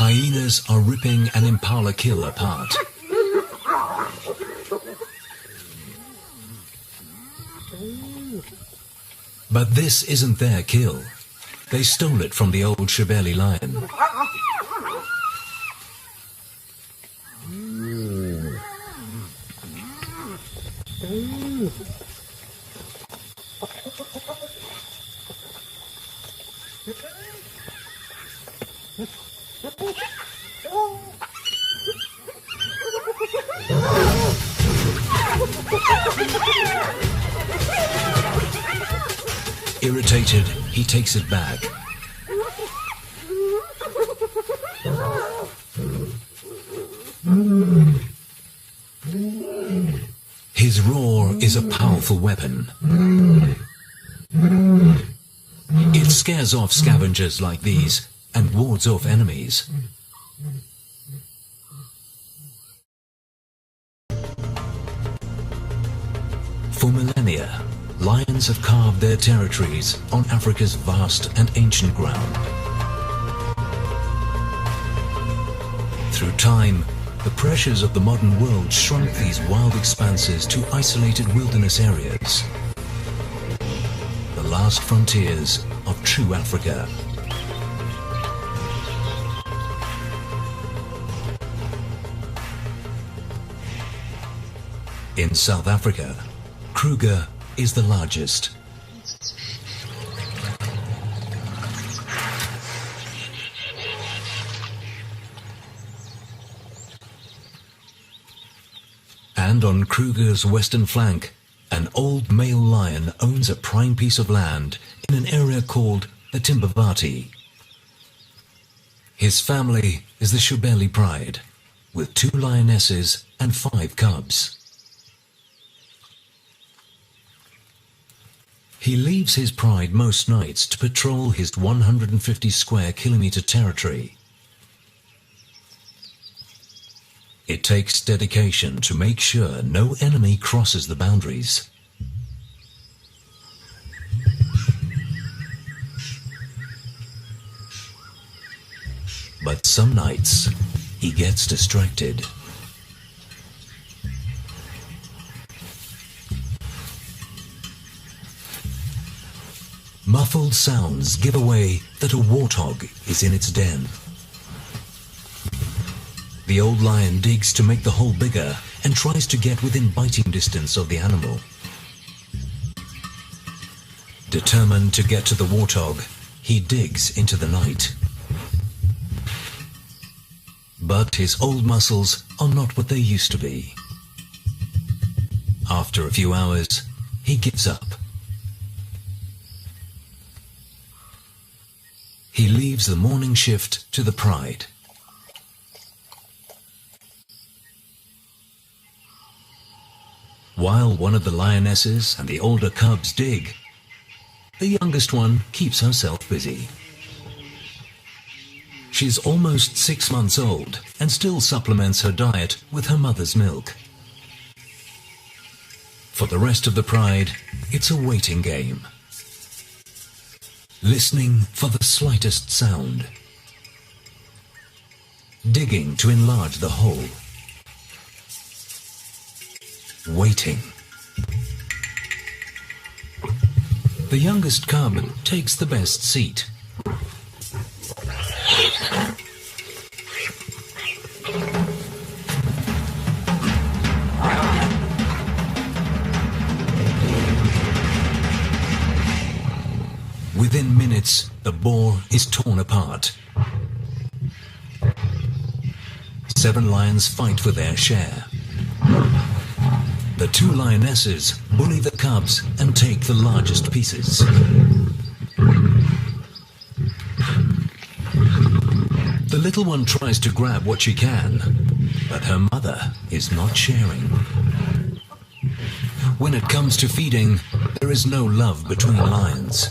Hyenas are ripping an impala kill apart. But this isn't their kill. They stole it from the old Shibeli lion. Irritated, he takes it back. His roar is a powerful weapon. It scares off scavengers like these and wards off enemies. For millennia, lions have carved their territories on Africa's vast and ancient ground. Through time, the pressures of the modern world shrunk these wild expanses to isolated wilderness areas. The last frontiers of true Africa. In South Africa, Kruger is the largest. And on Kruger's western flank, an old male lion owns a prime piece of land in an area called the Timbavati. His family is the Shibeli Pride, with 2 lionesses and 5 cubs. He leaves his pride most nights to patrol his 150 square kilometer territory. It takes dedication to make sure no enemy crosses the boundaries. But some nights, he gets distracted. Muffled sounds give away that a warthog is in its den. The old lion digs to make the hole bigger and tries to get within biting distance of the animal. Determined to get to the warthog, he digs into the night. But his old muscles are not what they used to be. After a few hours, he gives up. He leaves the morning shift to the pride. While one of the lionesses and the older cubs dig, the youngest one keeps herself busy. She's almost 6 months old and still supplements her diet with her mother's milk. For the rest of the pride, it's a waiting game. Listening for the slightest sound. Digging to enlarge the hole. Waiting. The youngest cub takes the best seat. Within minutes, the boar is torn apart. 7 lions fight for their share. The 2 lionesses bully the cubs and take the largest pieces. The little one tries to grab what she can, but her mother is not sharing. When it comes to feeding, there is no love between lions.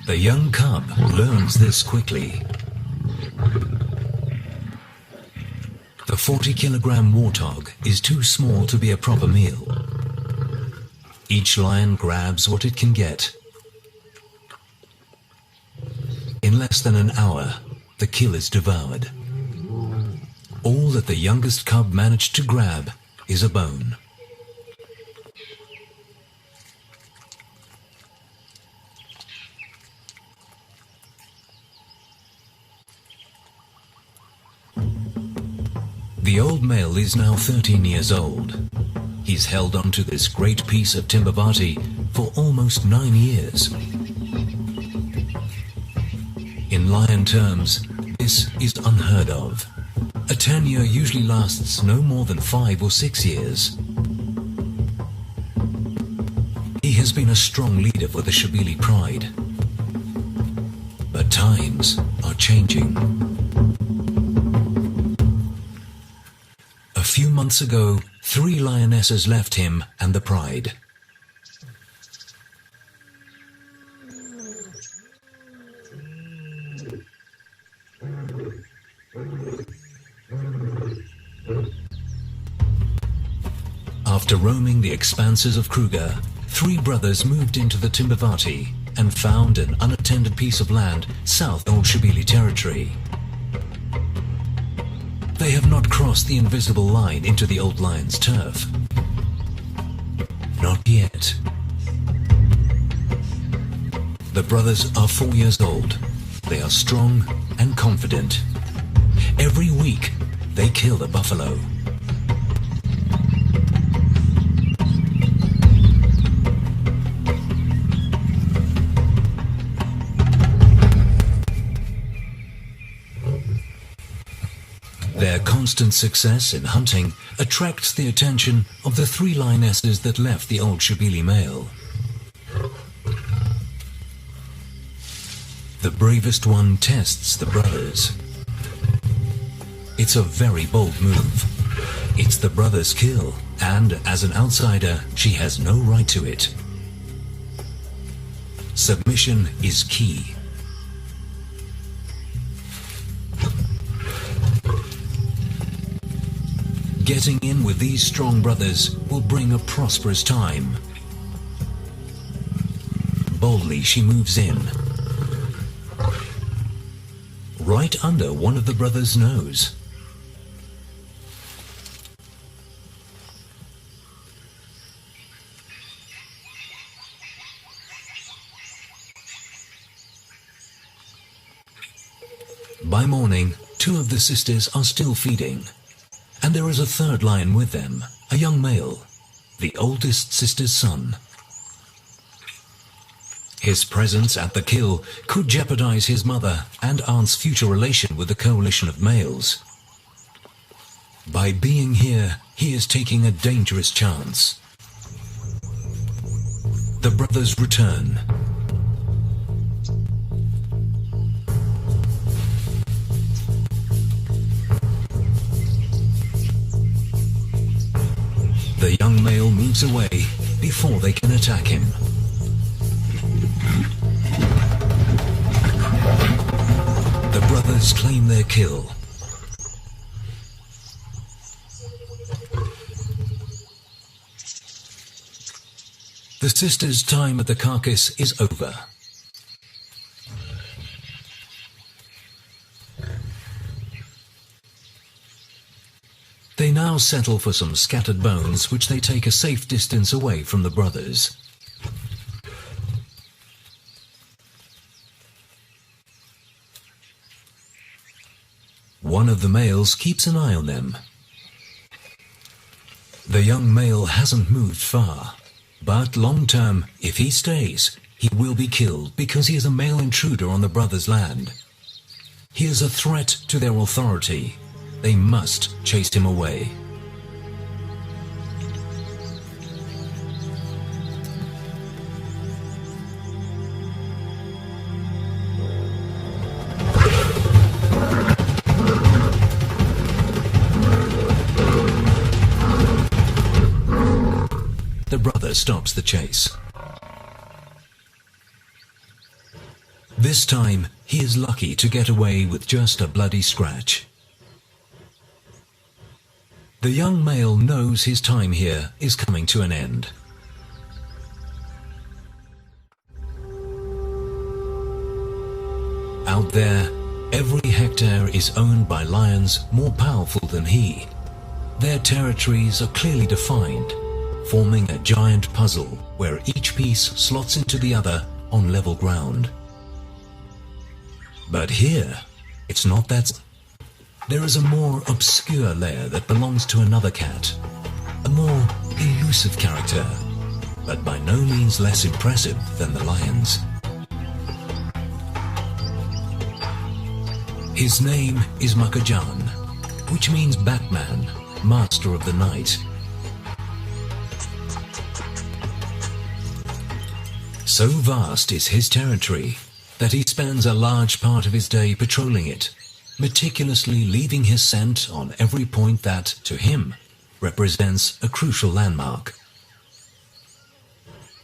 The young cub learns this quickly. The 40-kilogram warthog is too small to be a proper meal. Each lion grabs what it can get. In less than an hour, the kill is devoured. All that the youngest cub managed to grab is a bone. The old male is now 13 years old. He's held onto this great piece of Timbavati for almost 9 years. In lion terms, this is unheard of. A tenure usually lasts no more than 5 or 6 years. He has been a strong leader for the Shabili pride. But times are changing. A few months ago, 3 lionesses left him and the pride. After roaming the expanses of Kruger, 3 brothers moved into the Timbavati and found an unattended piece of land south of Old Shabili territory. They have not crossed the invisible line into the old lion's turf. Not yet. The brothers are 4 years old. They are strong and confident. Every week, they kill a buffalo. Their constant success in hunting attracts the attention of the 3 lionesses that left the old Shabili male. The bravest one tests the brothers. It's a very bold move. It's the brother's kill, and as an outsider, she has no right to it. Submission is key. Getting in with these strong brothers will bring a prosperous time. Boldly she moves in, right under one of the brothers' nose. By morning, 2 of the sisters are still feeding. And there is a 3rd lion with them, a young male, the oldest sister's son. His presence at the kill could jeopardize his mother and aunt's future relation with the coalition of males. By being here, he is taking a dangerous chance. The brothers return. The young male moves away before they can attack him. The brothers claim their kill. The sisters' time at the carcass is over. They now settle for some scattered bones, which they take a safe distance away from the brothers. One of the males keeps an eye on them. The young male hasn't moved far, but long term, if he stays, he will be killed because he is a male intruder on the brothers' land. He is a threat to their authority. They must chase him away. The brother stops the chase. This time, he is lucky to get away with just a bloody scratch. The young male knows his time here is coming to an end. Out there, every hectare is owned by lions more powerful than he. Their territories are clearly defined, forming a giant puzzle where each piece slots into the other on level ground. But here, it's not that. There is a more obscure layer that belongs to another cat, a more elusive character, but by no means less impressive than the lions. His name is Makajan, which means Batman, Master of the Night. So vast is his territory that he spends a large part of his day patrolling it, meticulously leaving his scent on every point that, to him, represents a crucial landmark.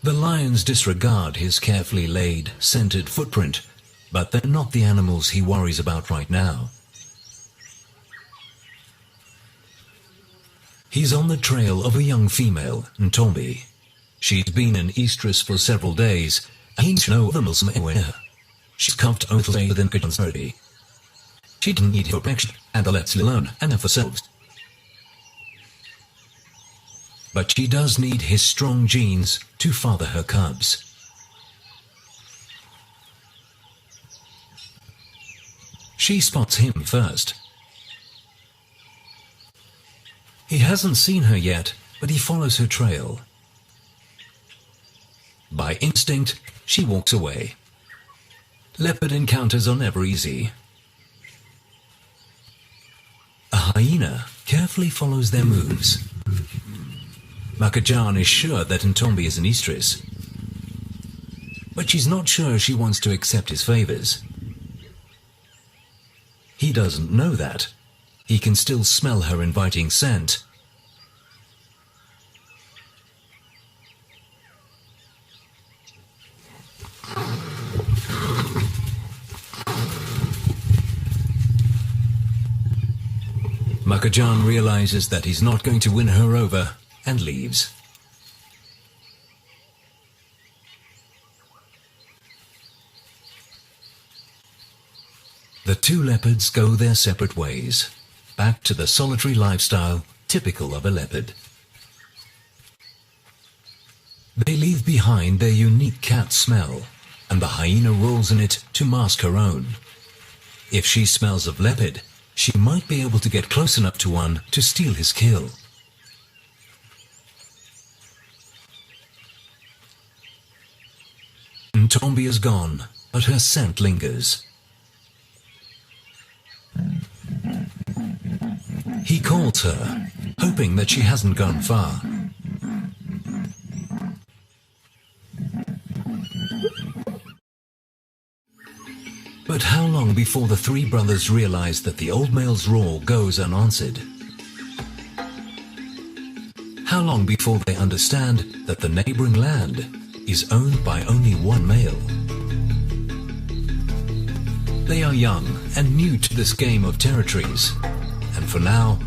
The lions disregard his carefully laid, scented footprint, but they're not the animals he worries about right now. He's on the trail of a young female, Ntombi. She's been in estrus for several days, and he's no other Muslim anywhere. She's cuffed a little later than Kajan's 30. She didn't need her protection, and lets Lıon and her themselves. But she does need his strong genes to father her cubs. She spots him first. He hasn't seen her yet, but he follows her trail. By instinct, she walks away. Leopard encounters are never easy. A hyena carefully follows their moves. Makajan is sure that Ntombi is an estrus, but she's not sure she wants to accept his favors. He doesn't know that. He can still smell her inviting scent. Makajan realizes that he's not going to win her over and leaves. The two leopards go their separate ways, back to the solitary lifestyle typical of a leopard. They leave behind their unique cat smell, and the hyena rolls in it to mask her own. If she smells of leopard, she might be able to get close enough to one to steal his kill. Ntombi is gone, but her scent lingers. He calls her, hoping that she hasn't gone far. But how long before the three brothers realize that the old male's roar goes unanswered? How long before they understand that the neighboring land is owned by only one male? They are young and new to this game of territories, and for now,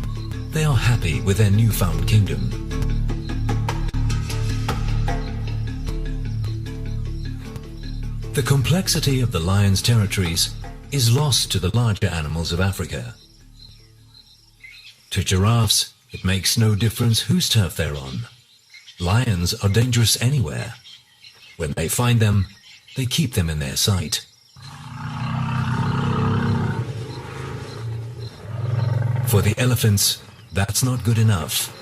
they are happy with their newfound kingdom. The complexity of the lion's territories is lost to the larger animals of Africa. To giraffes, it makes no difference whose turf they're on. Lions are dangerous anywhere. When they find them, they keep them in their sight. For the elephants, that's not good enough.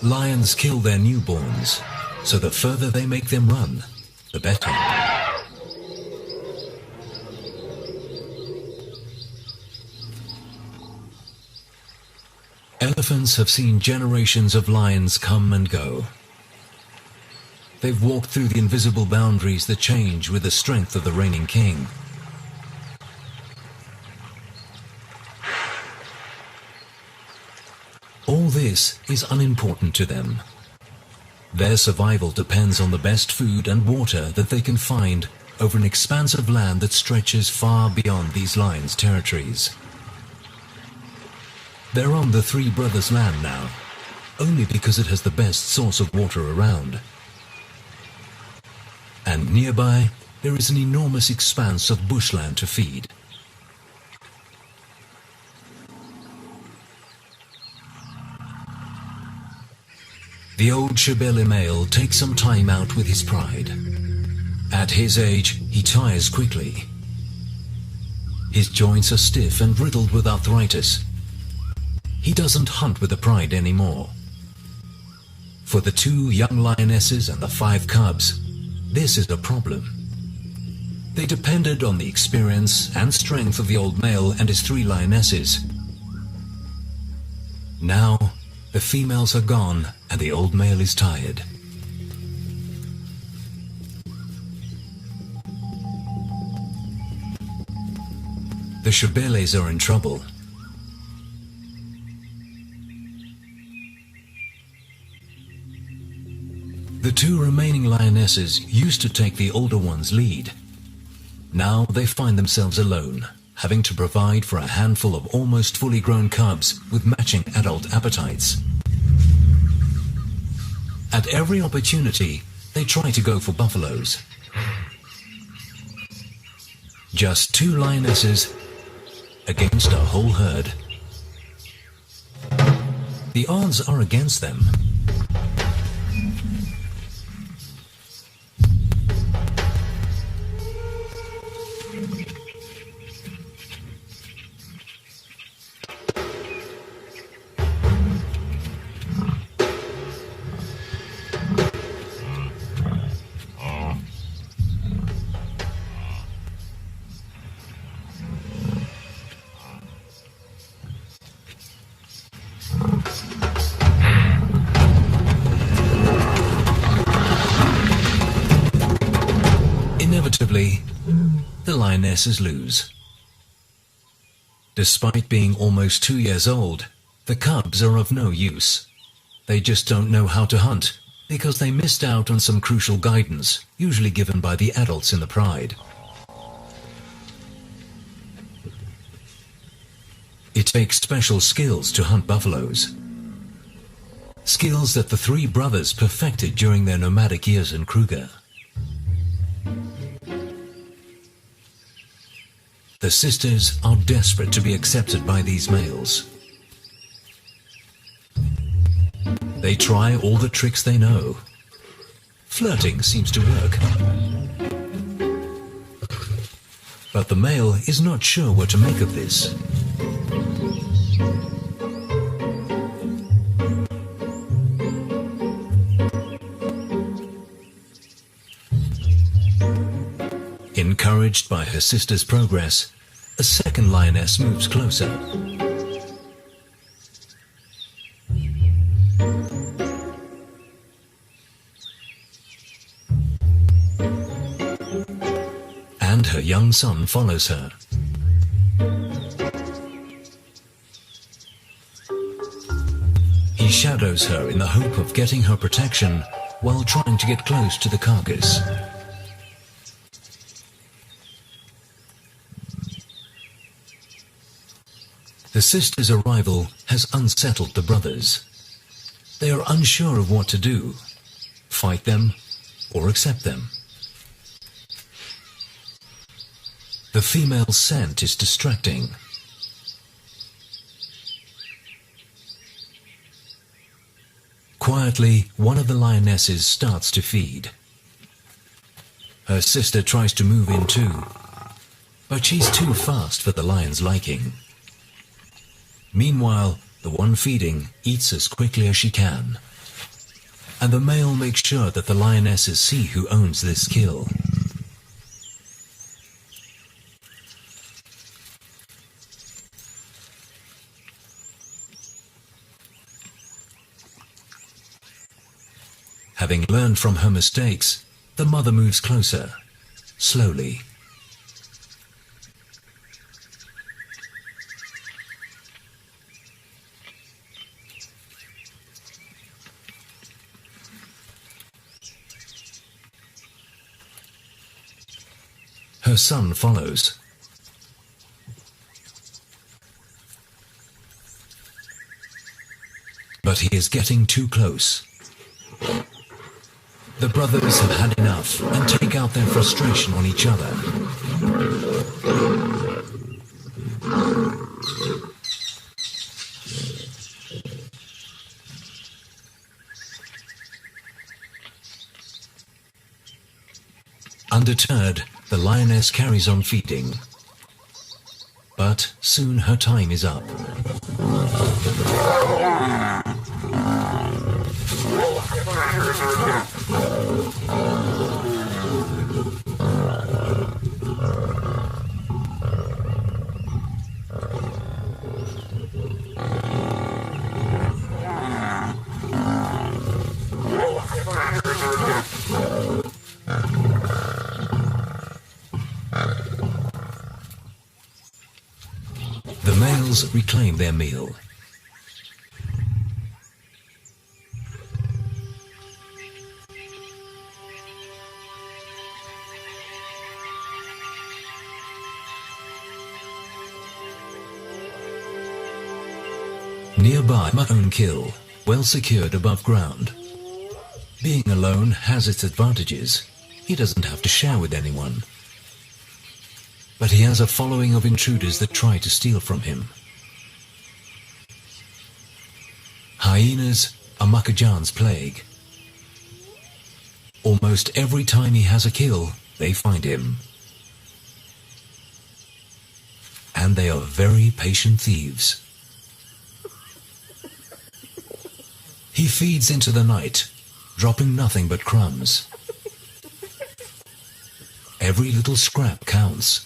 Lions kill their newborns, so the further they make them run, the better. Elephants have seen generations of lions come and go. They've walked through the invisible boundaries that change with the strength of the reigning king. All this is unimportant to them. Their survival depends on the best food and water that they can find over an expanse of land that stretches far beyond these lions' territories. They're on the three brothers' land now, only because it has the best source of water around. And nearby, there is an enormous expanse of bushland to feed. The old Shibeli male takes some time out with his pride. At his age, he tires quickly. His joints are stiff and riddled with arthritis. He doesn't hunt with the pride anymore. For the 2 young lionesses and the 5 cubs, this is a problem. They depended on the experience and strength of the old male and his 3 lionesses. Now, the females are gone and the old male is tired. The Shibeles are in trouble. The 2 remaining lionesses used to take the older one's lead. Now they find themselves alone, having to provide for a handful of almost fully grown cubs with matching adult appetites. At every opportunity, they try to go for buffaloes. Just 2 lionesses against a whole herd. The odds are against them. Inevitably, the lionesses lose. Despite being almost 2 years old, the cubs are of no use. They just don't know how to hunt because they missed out on some crucial guidance, usually given by the adults in the pride. It takes special skills to hunt buffaloes. Skills that the 3 brothers perfected during their nomadic years in Kruger. The sisters are desperate to be accepted by these males. They try all the tricks they know. Flirting seems to work. But the male is not sure what to make of this. Encouraged by her sister's progress, a second lioness moves closer. And her young son follows her. He shadows her in the hope of getting her protection while trying to get close to the carcass. The sisters' arrival has unsettled the brothers. They are unsure of what to do, fight them or accept them. The female scent is distracting. Quietly, one of the lionesses starts to feed. Her sister tries to move in too, but she's too fast for the lion's liking. Meanwhile, the one feeding eats as quickly as she can, and the male makes sure that the lionesses see who owns this kill. Having learned from her mistakes, the mother moves closer, slowly. Her son follows. But he is getting too close. The brothers have had enough and take out their frustration on each other. Undeterred, the lioness carries on feeding. But soon her time is up. The males reclaim their meal. Nearby, my own kill, well secured above ground. Being alone has its advantages. He doesn't have to share with anyone. But he has a following of intruders that try to steal from him. Hyenas are Makajan's plague. Almost every time he has a kill, they find him. And they are very patient thieves. He feeds into the night, dropping nothing but crumbs. Every little scrap counts.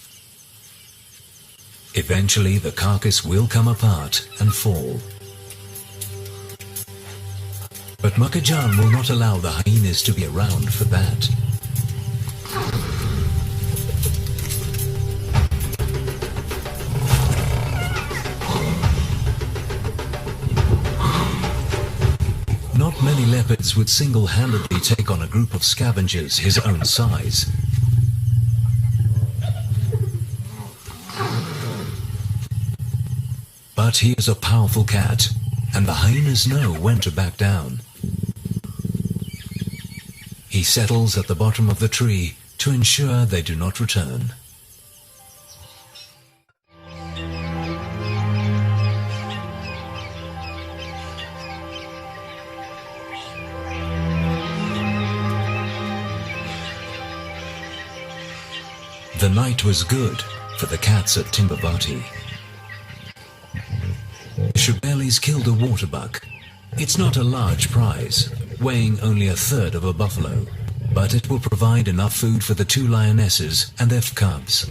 Eventually the carcass will come apart and fall. But Makajan will not allow the hyenas to be around for that. Not many leopards would single-handedly take on a group of scavengers his own size. But he is a powerful cat, and the hyenas know when to back down. He settles at the bottom of the tree to ensure they do not return. The night was good for the cats at Timbavati. Shubelis killed a waterbuck. It's not a large prize, weighing only a third of a buffalo, but it will provide enough food for the two lionesses and their cubs.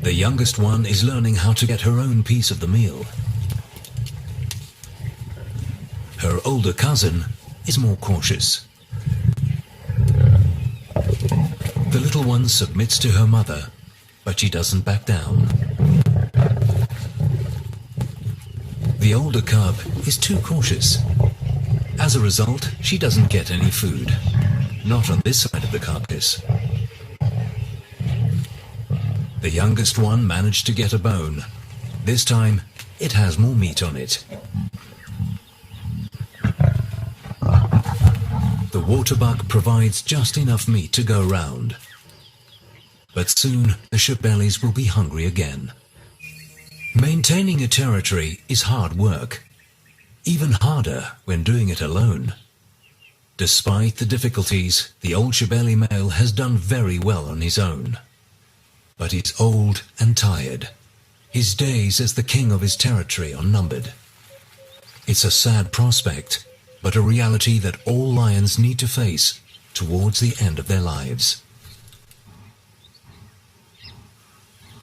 The youngest one is learning how to get her own piece of the meal. Her older cousin is more cautious. The little one submits to her mother, but she doesn't back down. The older cub is too cautious. As a result, she doesn't get any food. Not on this side of the carcass. The youngest one managed to get a bone. This time, it has more meat on it. The waterbuck provides just enough meat to go round. But soon the Shubelis will be hungry again. Maintaining a territory is hard work, even harder when doing it alone. Despite the difficulties, the old Shubeli male has done very well on his own. But he's old and tired. His days as the king of his territory are numbered. It's a sad prospect, but a reality that all lions need to face towards the end of their lives.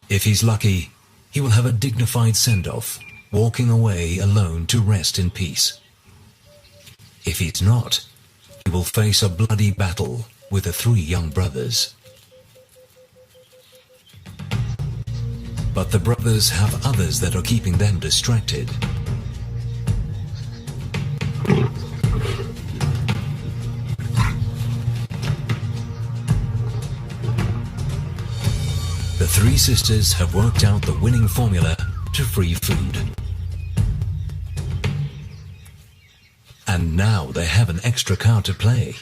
If he's lucky, he will have a dignified send-off, walking away alone to rest in peace. If he's not, he will face a bloody battle with the three young brothers. But the brothers have others that are keeping them distracted. The three sisters have worked out the winning formula to free food. And now they have an extra card to play.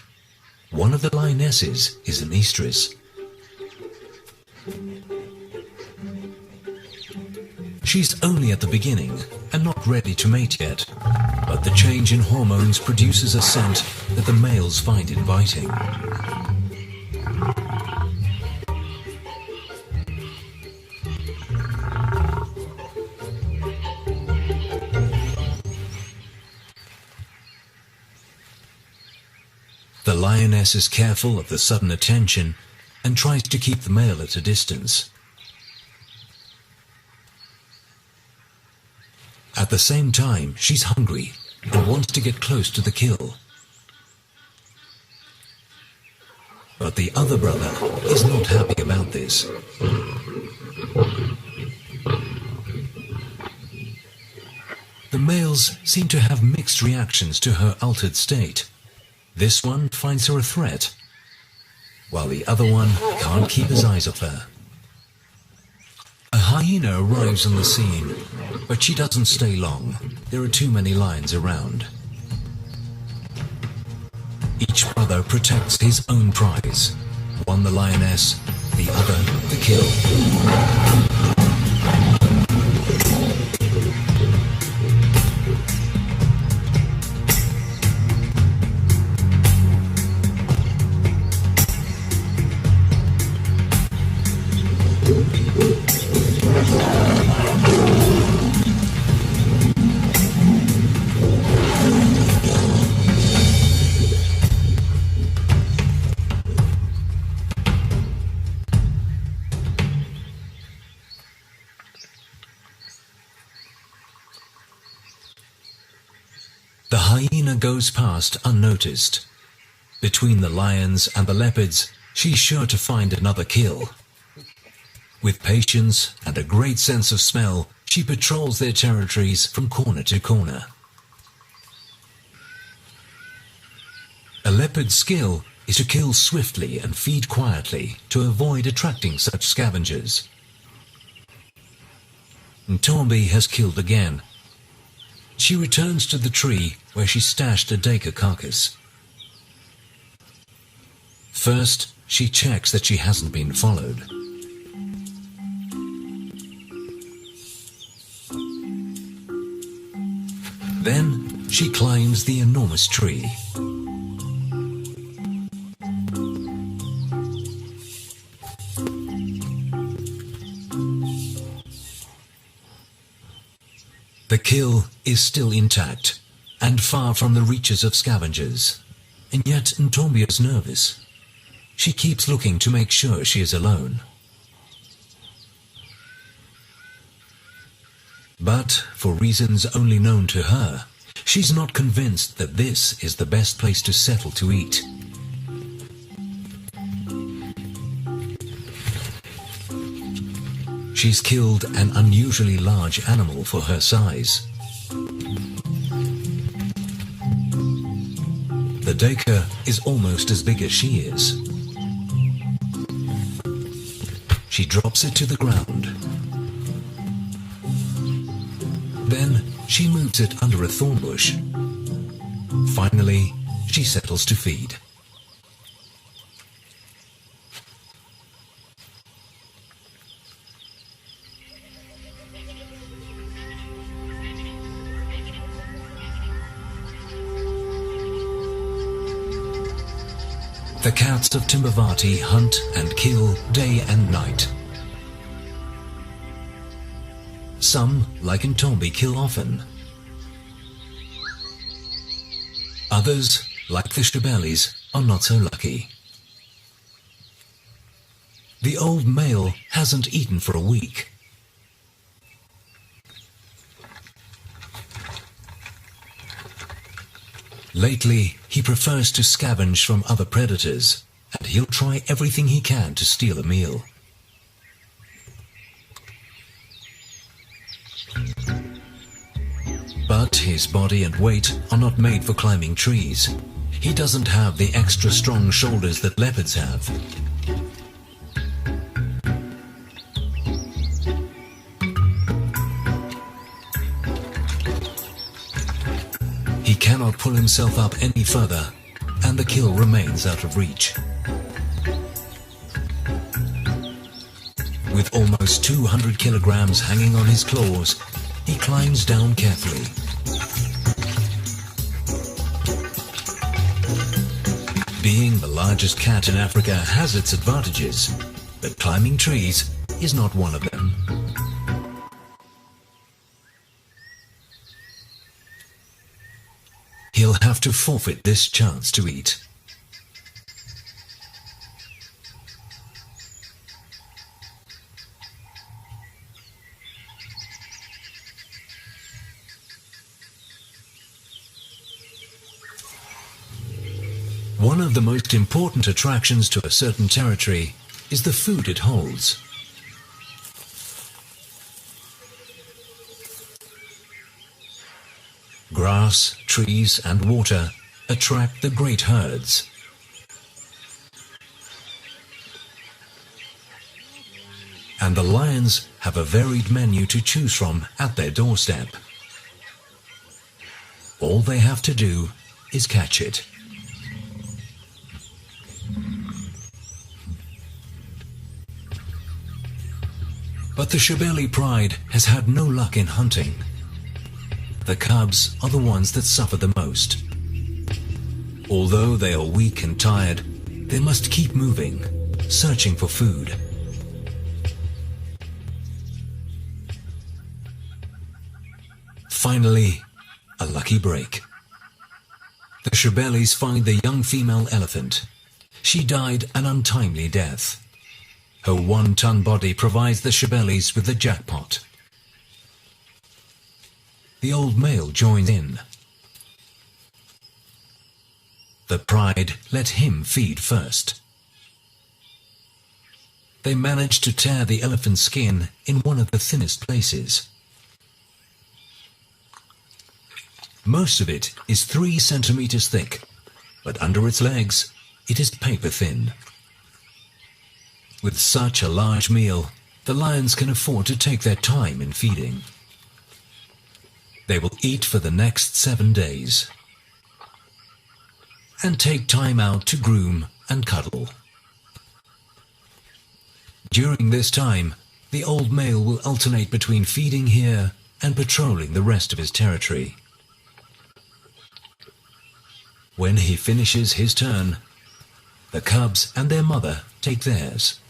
One of the lionesses is an estrus. She's only at the beginning, and not ready to mate yet, but the change in hormones produces a scent that the males find inviting. The lioness is careful of the sudden attention and tries to keep the male at a distance. At the same time, she's hungry and wants to get close to the kill. But the other brother is not happy about this. The males seem to have mixed reactions to her altered state. This one finds her a threat, while the other one can't keep his eyes off her. A hyena arrives on the scene, but she doesn't stay long. There are too many lions around. Each brother protects his own prize. One the lioness, the other the kill. The hyena goes past unnoticed. Between the lions and the leopards, she's sure to find another kill. With patience and a great sense of smell, she patrols their territories from corner to corner. A leopard's skill is to kill swiftly and feed quietly to avoid attracting such scavengers. Ntombi has killed again. She returns to the tree where she stashed a Doku carcass. First, she checks that she hasn't been followed. Then, she climbs the enormous tree. The kill is still intact and far from the reaches of scavengers, and yet Ntombi is nervous. She keeps looking to make sure she is alone. But, for reasons only known to her, she's not convinced that this is the best place to settle to eat. She's killed an unusually large animal for her size. The Doku is almost as big as she is. She drops it to the ground. Then she moves it under a thorn bush. Finally, she settles to feed. The cats of Timbavati hunt and kill day and night. Some, like Ntombi, kill often. Others, like the Shabelis, are not so lucky. The old male hasn't eaten for a week. Lately, he prefers to scavenge from other predators, and he'll try everything he can to steal a meal. But his body and weight are not made for climbing trees. He doesn't have the extra strong shoulders that leopards have. He cannot pull himself up any further, and the kill remains out of reach. With almost 200 kilograms hanging on his claws, he climbs down carefully. Being the largest cat in Africa has its advantages, but climbing trees is not one of them. He'll have to forfeit this chance to eat. One of the most important attractions to a certain territory is the food it holds. Grass, trees, and water attract the great herds. And the lions have a varied menu to choose from at their doorstep. All they have to do is catch it. But the Shebeli pride has had no luck in hunting. The cubs are the ones that suffer the most. Although they are weak and tired, they must keep moving, searching for food. Finally, a lucky break. The Shebelis find the young female elephant. She died an untimely death. Her 1-ton body provides the Shebelis with the jackpot. The old male joins in. The pride let him feed first. They manage to tear the elephant's skin in one of the thinnest places. Most of it is 3 centimeters thick, but under its legs it is paper thin. With such a large meal, the lions can afford to take their time in feeding. They will eat for the next 7 days and take time out to groom and cuddle. During this time, the old male will alternate between feeding here and patrolling the rest of his territory. When he finishes his turn, the cubs and their mother take theirs.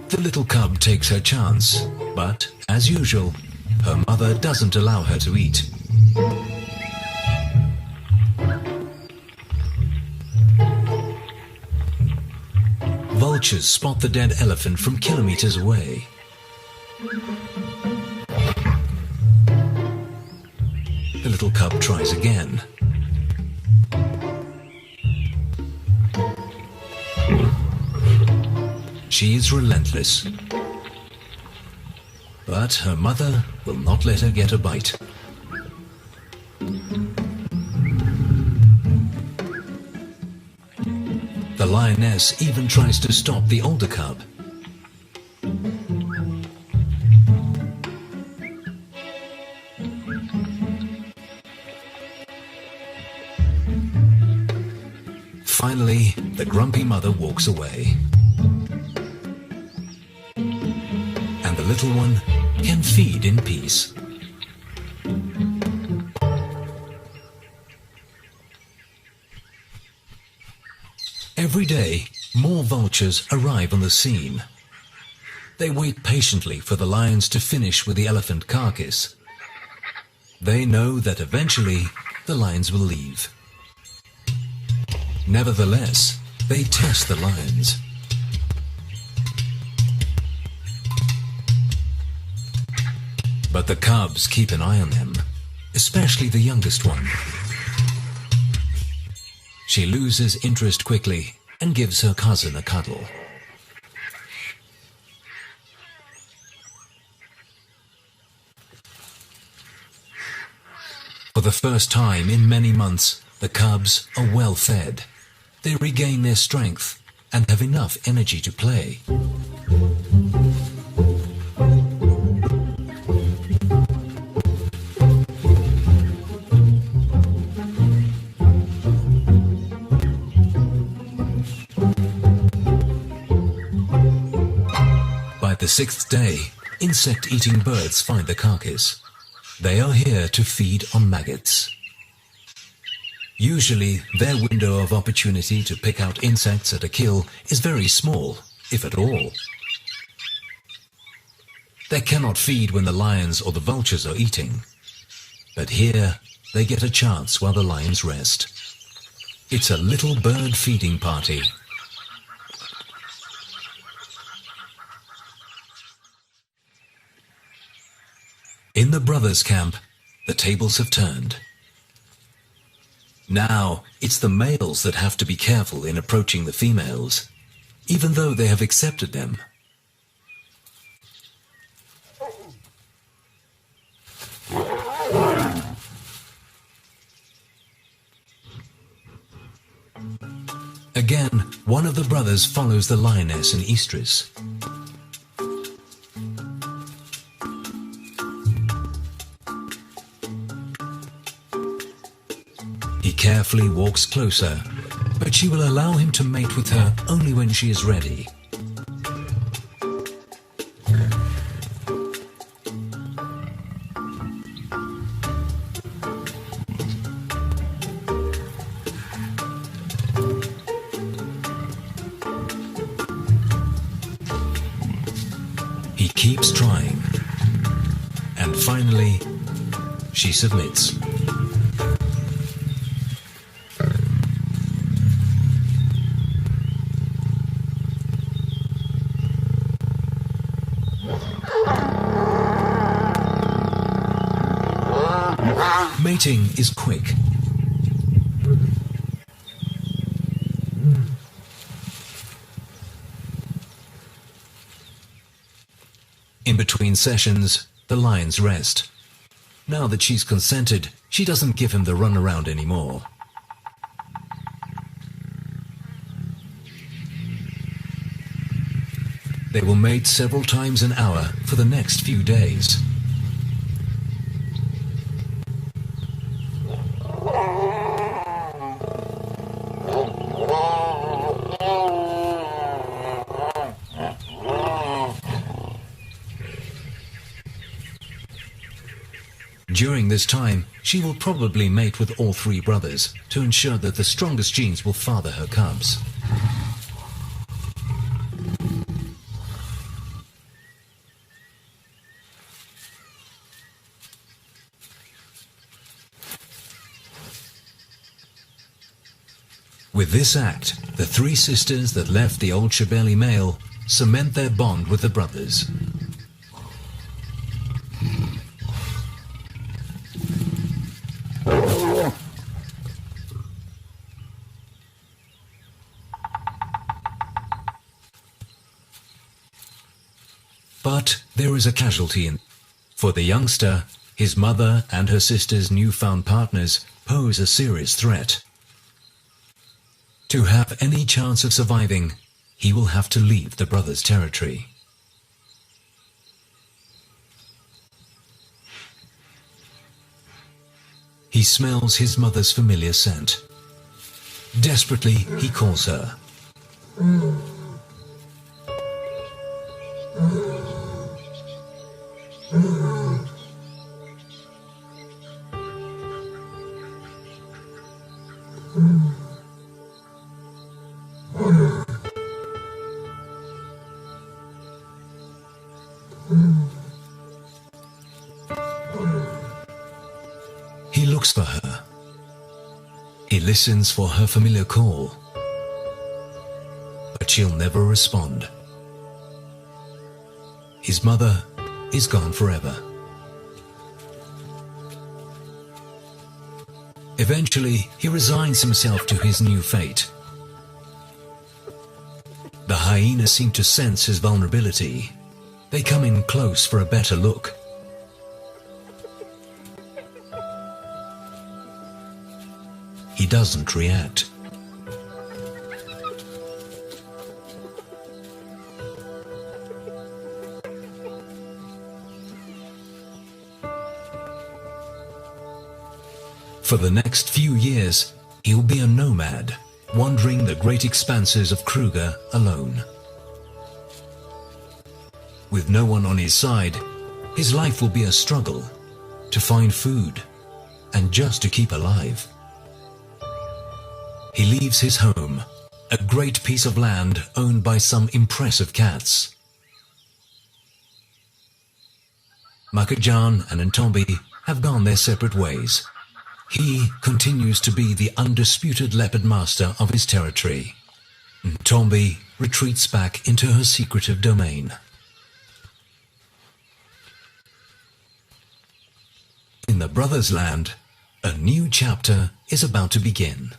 The little cub takes her chance, but, as usual, her mother doesn't allow her to eat. Vultures spot the dead elephant from kilometers away. The little cub tries again. She is relentless. But her mother will not let her get a bite. The lioness even tries to stop the older cub. Finally, the grumpy mother walks away. And the little one can feed in peace. Every day, more vultures arrive on the scene. They wait patiently for the lions to finish with the elephant carcass. They know that eventually the lions will leave. Nevertheless, they test the lions. But the cubs keep an eye on them, especially the youngest one. She loses interest quickly and gives her cousin a cuddle. For the first time in many months, the cubs are well fed. They regain their strength and have enough energy to play. At the sixth day, insect-eating birds find the carcass. They are here to feed on maggots. Usually, their window of opportunity to pick out insects at a kill is very small, if at all. They cannot feed when the lions or the vultures are eating. But here, they get a chance while the lions rest. It's a little bird feeding party. In the brothers' camp, the tables have turned. Now, it's the males that have to be careful in approaching the females, even though they have accepted them. Again, one of the brothers follows the lioness and estrus. He carefully walks closer, but she will allow him to mate with her only when she is ready. He keeps trying, and finally, she submits. Mating is quick. In between sessions, the lions rest. Now that she's consented, she doesn't give him the runaround anymore. They will mate several times an hour for the next few days. During this time, she will probably mate with all three brothers to ensure that the strongest genes will father her cubs. With this act, the three sisters that left the old Shabeli male cement their bond with the brothers. But there is a casualty for the youngster. His mother and her sister's newfound partners pose a serious threat. To have any chance of surviving, he will have to leave the brothers' territory. He smells his mother's familiar scent. Desperately, he calls her. He looks for her. He listens for her familiar call, but she'll never respond. His mother is gone forever. Eventually, he resigns himself to his new fate. The hyenas seem to sense his vulnerability. They come in close for a better look. He doesn't react. For the next few years, he'll be a nomad, wandering the great expanses of Kruger alone. With no one on his side, his life will be a struggle to find food and just to keep alive. He leaves his home, a great piece of land owned by some impressive cats. Makajan and Ntombi have gone their separate ways. He continues to be the undisputed leopard master of his territory. Ntombi retreats back into her secretive domain. In the Brothers' Land, a new chapter is about to begin.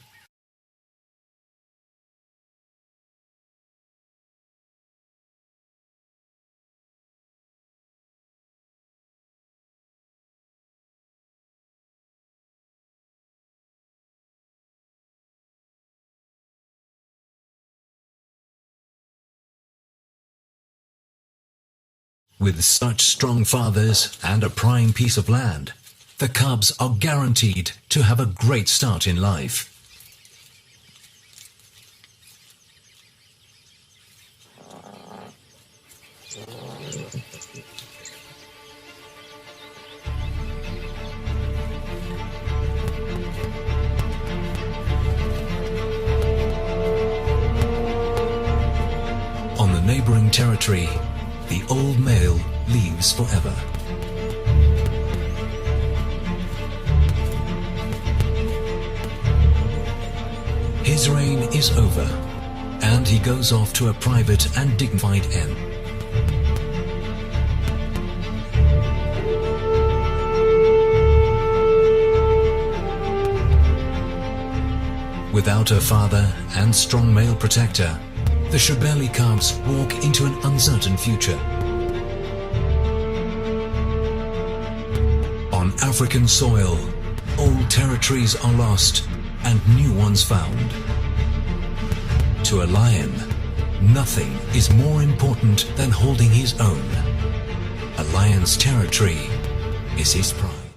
With such strong fathers and a prime piece of land, the cubs are guaranteed to have a great start in life. On the neighboring territory, the old male leaves forever. His reign is over, and he goes off to a private and dignified inn. Without a father and strong male protector, the Shebeli cubs walk into an uncertain future. On African soil, old territories are lost and new ones found. To a lion, nothing is more important than holding his own. A lion's territory is his pride.